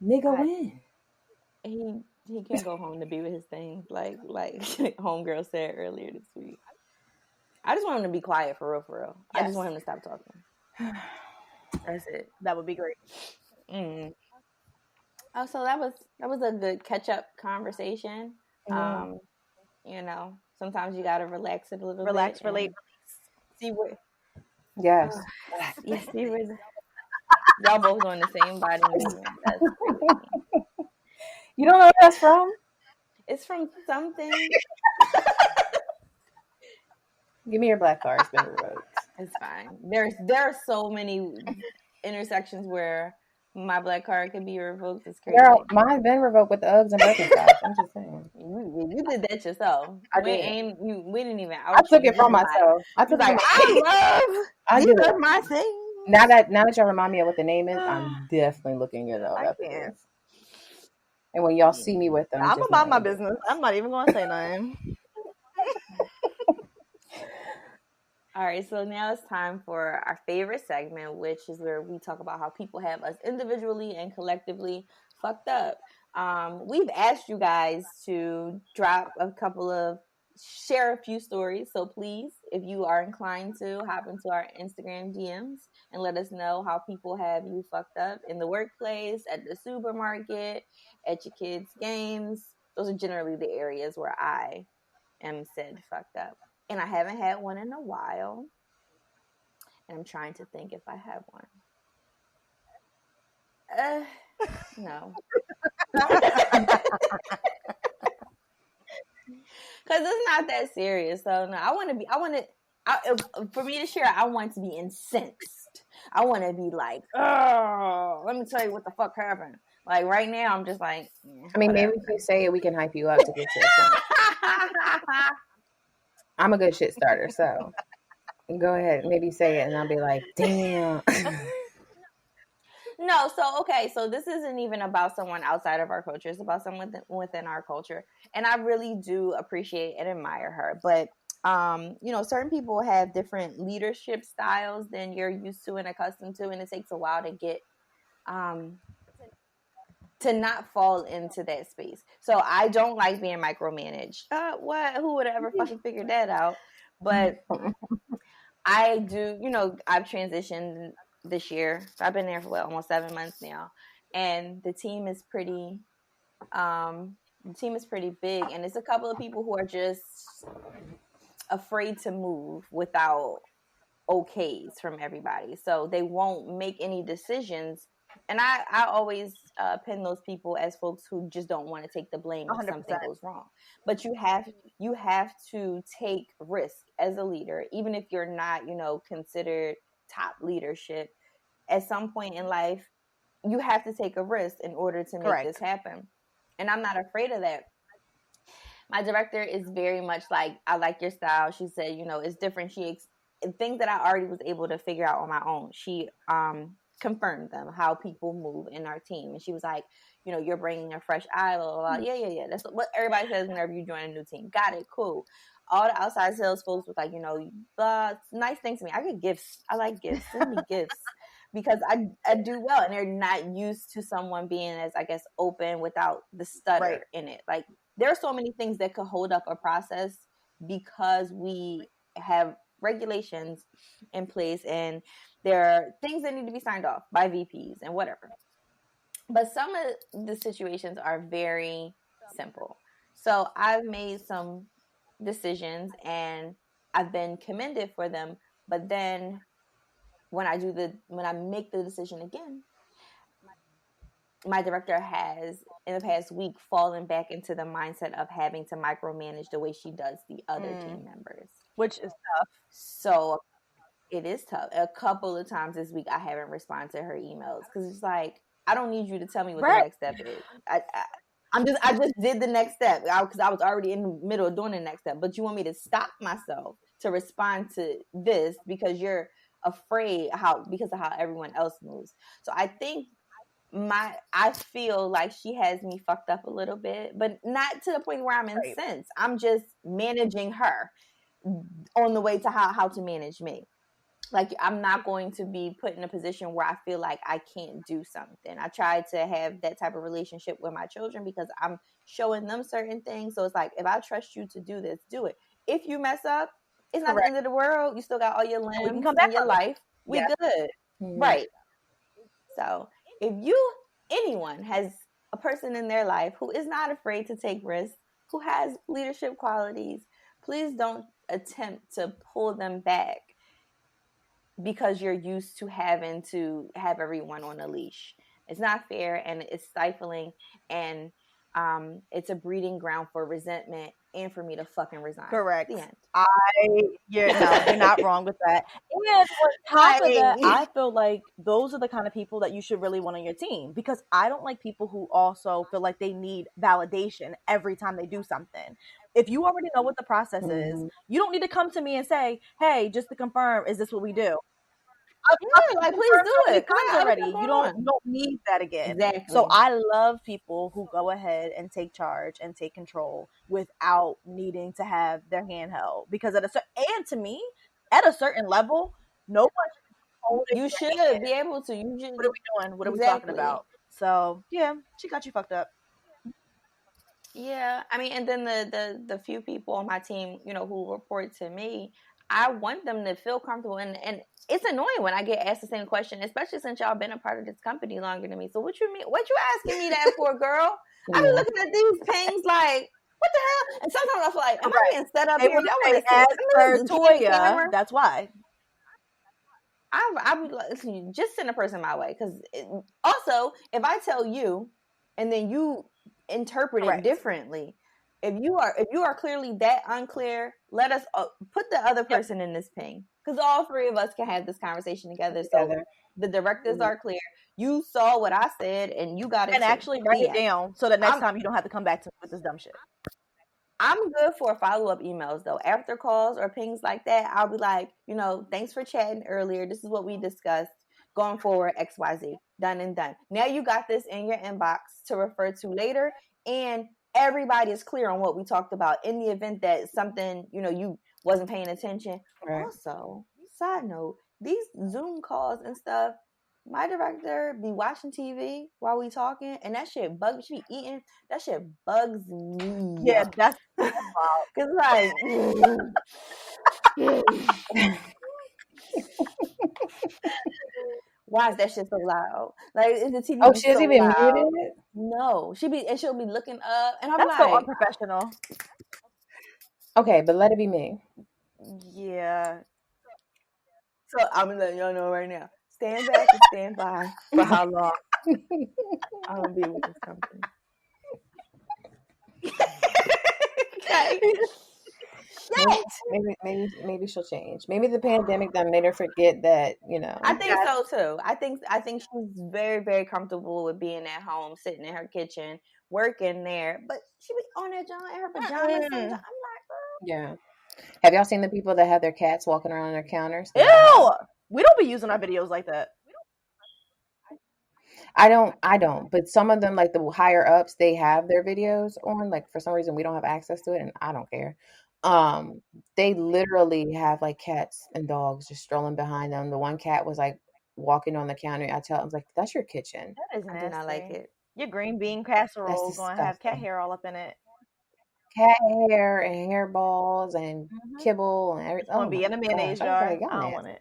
Nigga, when? He can go home to be with his thing, like homegirl said earlier this week. I just want him to be quiet for real. Yes. I just want him to stop talking. That's it. That would be great. Oh, so that was a good catch up conversation. Mm-hmm. You know, sometimes you gotta relax it a little bit. Relate, see where. Yes. Yes, see where y'all both on the same body movement. That's crazy. You don't know where that's from? It's from something. Give me your black card. It's been revoked. It's fine. There are so many intersections where my black card can be revoked. It's crazy. Girl, mine's been revoked with the Uggs and Birkenstocks. I'm just saying. You did that yourself. We didn't even. I took it from myself. I took like, you love my thing. Now that y'all remind me of what the name is, I'm definitely looking it up. I can't. And when y'all see me with them, I'm about my business. I'm not even going to say nothing. All right, so now it's time for our favorite segment, which is where we talk about how people have us individually and collectively fucked up. We've asked you guys to share a few stories. So please, if you are inclined to, hop into our Instagram DMs and let us know how people have you fucked up in the workplace, at the supermarket, at your kids' games. Those are generally the areas where I am said fucked up. And I haven't had one in a while. And I'm trying to think if I have one. No. Because it's not that serious. So, no, for me to share, I want to be incensed. I want to be like, oh, let me tell you what the fuck happened. Like, right now, I'm just like, I mean, maybe if you say it, we can hype you up to get to it. I'm a good shit starter, so go ahead. Maybe say it, and I'll be like, damn. No, so this isn't even about someone outside of our culture. It's about someone within our culture. And I really do appreciate and admire her. But, certain people have different leadership styles than you're used to and accustomed to. And it takes a while to get to not fall into that space. So I don't like being micromanaged. Who would have ever fucking figured that out? But I do, I've transitioned this year. So I've been there for almost 7 months now. And the team is pretty big. And it's a couple of people who are just afraid to move without okays from everybody. So they won't make any decisions. And I always pin those people as folks who just don't want to take the blame if 100%. Something goes wrong. But you have to take risk as a leader, even if you're not, considered top leadership. At some point in life, you have to take a risk in order to make this happen. And I'm not afraid of that. My director is very much like, I like your style. She said, it's different. Things that I already was able to figure out on my own. She confirmed them, how people move in our team. And she was like, you're bringing a fresh eye, blah, blah, blah. Yeah. That's what everybody says whenever you join a new team. Got it, cool. All the outside sales folks was like, nice things to me. I get gifts. I like gifts. Send me gifts. Because I do well. And they're not used to someone being as, I guess, open without the stutter in it. Like, there are so many things that could hold up a process because we have regulations in place and there are things that need to be signed off by VPs and whatever. But some of the situations are very simple. So I've made some decisions and I've been commended for them. But then when I make the decision again, my director has, in the past week, fallen back into the mindset of having to micromanage the way she does the other team members. Which is tough. So it is tough. A couple of times this week, I haven't responded to her emails because it's like, I don't need you to tell me what the next step is. I just did the next step because I was already in the middle of doing the next step. But you want me to stop myself to respond to this because you're afraid because of how everyone else moves. So I think I feel like she has me fucked up a little bit, but not to the point where I'm incensed. I'm just managing her on the way to how to manage me. like, I'm not going to be put in a position where I feel like I can't do something. I try to have that type of relationship with my children because I'm showing them certain things. So it's like, if I trust you to do this, do it. If you mess up, it's not the end of the world. You still got all your limbs and your life. We good. Right. So if anyone has a person in their life who is not afraid to take risks, who has leadership qualities, please don't attempt to pull them back because you're used to having to have everyone on a leash. It's not fair, and it's stifling, and it's a breeding ground for resentment and for me to fucking resign. Correct. The end. You're not wrong with that. And on top of that, I feel like those are the kind of people that you should really want on your team, because I don't like people who also feel like they need validation every time they do something. If you already know what the process is, you don't need to come to me and say, hey, just to confirm, is this what we do? Like, please do it. Already. You don't need that again. Exactly. So I love people who go ahead and take charge and take control without needing to have their hand held. Because and to me, at a certain level, no one you should be able to. You just, what are we doing? What are we talking about? So yeah, she got you fucked up. Yeah, I mean, and then the few people on my team, who report to me, I want them to feel comfortable, and it's annoying when I get asked the same question, especially since y'all been a part of this company longer than me. So what you mean? What you asking me that for, girl? I be looking at these pings like, what the hell? And sometimes I feel like, am I being set up here? Y'all want to see Toya? That's why. I would like, just send a person my way, because also, if I tell you and then you interpret it differently, if you are clearly that unclear, let us put the other person in this ping, because all three of us can have this conversation together. So the directives are clear. You saw what I said, and you got it. And actually write it down so that next time you don't have to come back to me with this dumb shit. I'm good for follow-up emails, though. After calls or pings like that, I'll be like, thanks for chatting earlier. This is what we discussed. Going forward, XYZ. Done and done. Now you got this in your inbox to refer to later, and everybody is clear on what we talked about in the event that something, you wasn't paying attention. Right. Also, side note, these Zoom calls and stuff, my director be watching TV while we talking, and that shit bugs. She be eating. That shit bugs me. Yeah, that's cause like, why is that shit so loud? Like, is the TV? Oh, she doesn't even muted it. No, she'll be looking up, and I'm that's like, so unprofessional. Okay, but let it be me. Yeah. So I'm gonna let y'all know right now. Stand back and stand by for how long I'm gonna be with this company. Okay. Maybe she'll change. Maybe the pandemic done made her forget that, I think so too. I think she's very, very comfortable with being at home, sitting in her kitchen, working there. But she be on that John in her pajamas. I'm like, yeah. Have y'all seen the people that have their cats walking around on their counters? Ew! We don't be using our videos like that. I don't. But some of them, like the higher ups, they have their videos on. Like, for some reason, we don't have access to it, and I don't care. They literally have like cats and dogs just strolling behind them. The one cat was like walking on the counter. I was like, "That's your kitchen." That is nasty. I do not like it. Your green bean casserole is gonna have cat hair all up in it. Cat hair and hairballs and kibble and everything. It's gonna be in a mayonnaise jar. Like, I don't want it.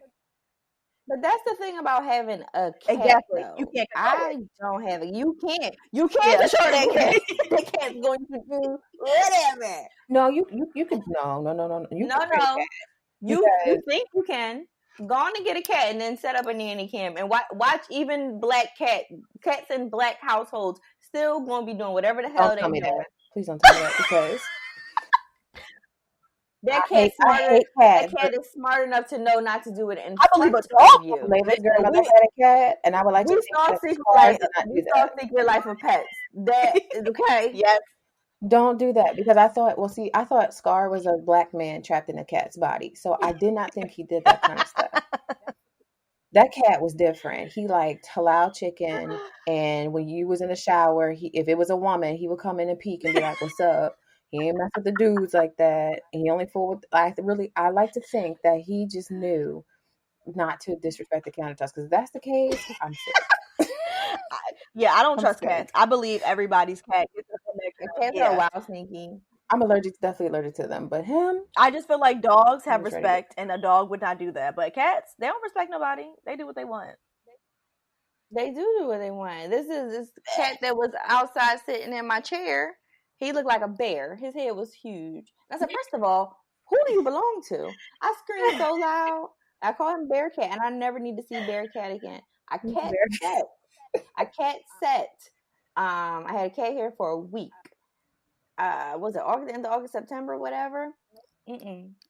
But that's the thing about having a cat. Exactly. Though. You can't. I don't have it. You can't. You can't control that cat. That cat's going to do whatever. No, you could. No. You think you can. Go on and get a cat and then set up a nanny cam and watch even cats in black households still going to be doing whatever the hell they're doing. That. Please don't tell me that, because that cat is smart enough to know not to do it in front of you. Layla's grandmother had a cat, and I would like to. We saw Secret Life of Pets. That okay? Yes. Don't do that, because I thought Scar was a black man trapped in a cat's body, so I did not think he did that kind of stuff. That cat was different. He liked halal chicken, and when you was in the shower, if it was a woman, he would come in and peek and be like, "What's up?" He ain't mess with the dudes like that. And he only fooled with. I like to think that he just knew not to disrespect the countertops, because if that's the case, I'm sick. I don't trust sick. cats. I believe everybody's cat gets a connection. Cats are wild sneaky. I'm definitely allergic to them, but him, I just feel like dogs have I'm just ready respect, and a dog would not do that. But cats, they don't respect nobody. They do what they want. They do what they want. This is this cat that was outside sitting in my chair. He looked like a bear. His head was huge. I said, first of all, who do you belong to? I screamed so loud. I called him Bearcat, and I never need to see Bearcat again. I cat set. I had a cat here for a week. Was it August, end of August, September, whatever?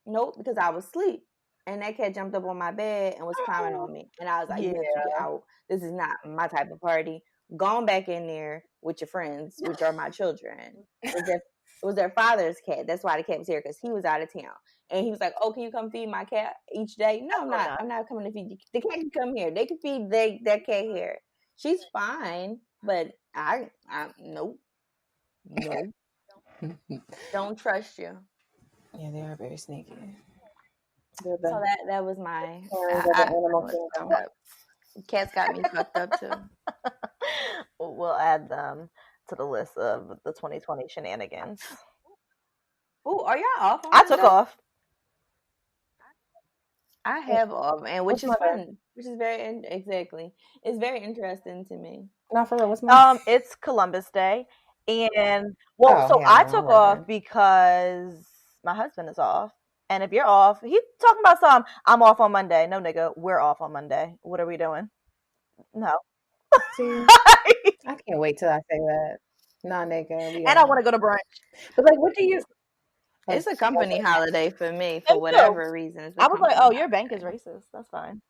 Nope, because I was asleep. And that cat jumped up on my bed and was climbing on me. And I was like, you have to get out. This is not my type of party. Gone back in there with your friends, which are my children. It was their father's cat. That's why the cat was here, because he was out of town. And he was like, oh, can you come feed my cat each day? No, I'm not. I'm not coming to feed you. The cat can come here. They can feed that cat here. She's fine, but I nope. Don't trust you. Yeah, they are very sneaky. So that was my cats got me fucked up too. We'll add them to the list of the 2020 shenanigans. Oh, are y'all off? I took off. I have off, and which is fun. Which is it's very interesting to me. Not for real. What's my it's Columbus Day, and I took off because my husband is off. And if you're off, he's talking about something. I'm off on Monday. No, nigga, we're off on Monday. What are we doing? No. See, I can't wait till I say that. Nah, nigga. And I want to go to brunch. But like, what do you? It's a company holiday for me for whatever reason. I was like, oh, your bank is racist. That's fine.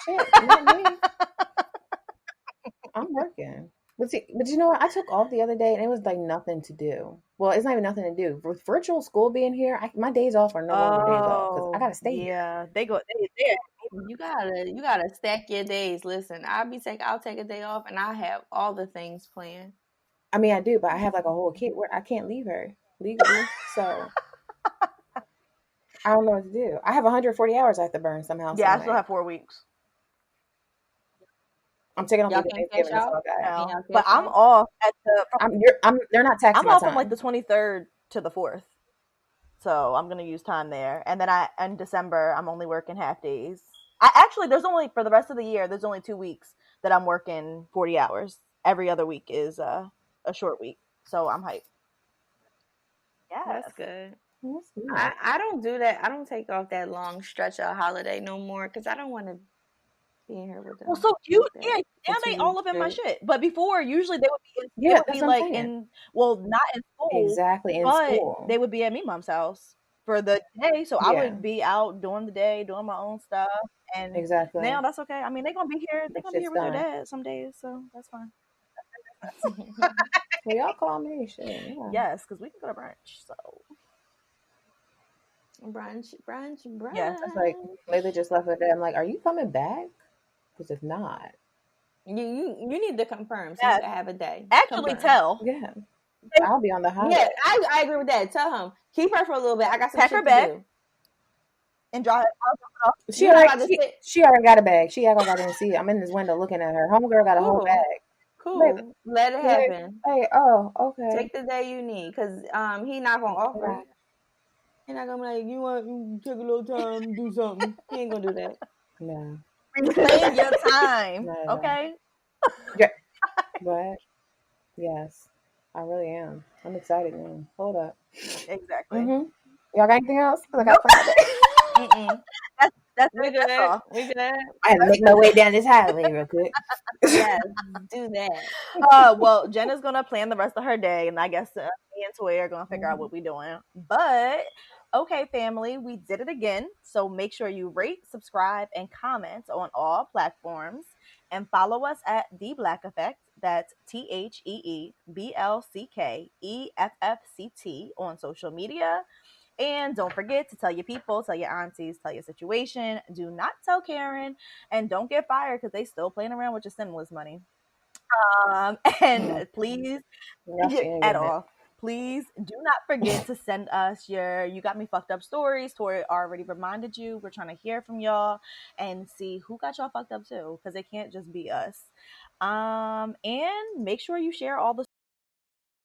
Shit, not me. I'm working. But you know what? I took off the other day and it was like nothing to do. Well, it's not even nothing to do. With virtual school being here, my days off are no longer days off because I gotta stay here. Yeah, they go. You gotta stack your days. Listen, I'll take a day off and I have all the things planned. I mean, I do, but I have like a whole kid where I can't leave her legally, so I don't know what to do. I have 140 hours I have to burn somehow. Yeah, I still have 4 weeks. I'm taking off the Thanksgiving, but I'm off at the. They're not taxing. I'm off from like the 23rd to the 4th, so I'm gonna use time there. And then in December, I'm only working half days. There's only for the rest of the year. There's only 2 weeks that I'm working 40 hours. Every other week is a short week, so I'm hyped. Yeah, that's good. I don't do that. I don't take off that long stretch of holiday no more because I don't want to. Being here with them. Well, so cute. Yeah, now they all up in my shit. But before, usually they would be not in school. Exactly, in school. They would be at me mom's house for the day. So I would be out during the day, doing my own stuff. And now that's okay. I mean, they're going to be here. They're going to be here with their dad some days. So that's fine. Well, y'all call me. Shit. Yeah. Yes, because we can go to brunch. So. Brunch. Yeah, it's like Layla just left with that. I'm like, are you coming back? Because if not, you need to confirm so you can have a day. Actually, tell. Yeah, I'll be on the holiday. Yeah, I agree with that. Tell him keep her for a little bit. I got some shit to do. And drive. She already got a bag. She ain't gonna see it. I'm in this window looking at her. Homegirl got a whole bag. Cool. Let it happen. Hey, okay. Take the day you need because he not gonna offer. He not gonna be like, you want to take a little time, do something. He ain't gonna do that. No. Reclaim your time. No. Okay. Yeah. But yes, I really am. I'm excited now. Hold up. Exactly. Mm-hmm. Y'all got anything else? I got That's we good. We good. I have to make my way down this highway real quick. Yes, do that. Well, Jenna's gonna plan the rest of her day, and I guess me and Toy are gonna figure out what we're doing. But okay, family, we did it again. So make sure you rate, subscribe, and comment on all platforms, and follow us at theeBLCKEFFCT. That's theeBLCKEFFCT on social media. And don't forget to tell your people, tell your aunties, tell your situation. Do not tell Karen, and don't get fired because they still playing around with your stimulus money. And please at all. Please do not forget to send us your "You Got Me Fucked Up" stories. Tori already reminded you. We're trying to hear from y'all and see who got y'all fucked up too, because it can't just be us. And make sure you share all the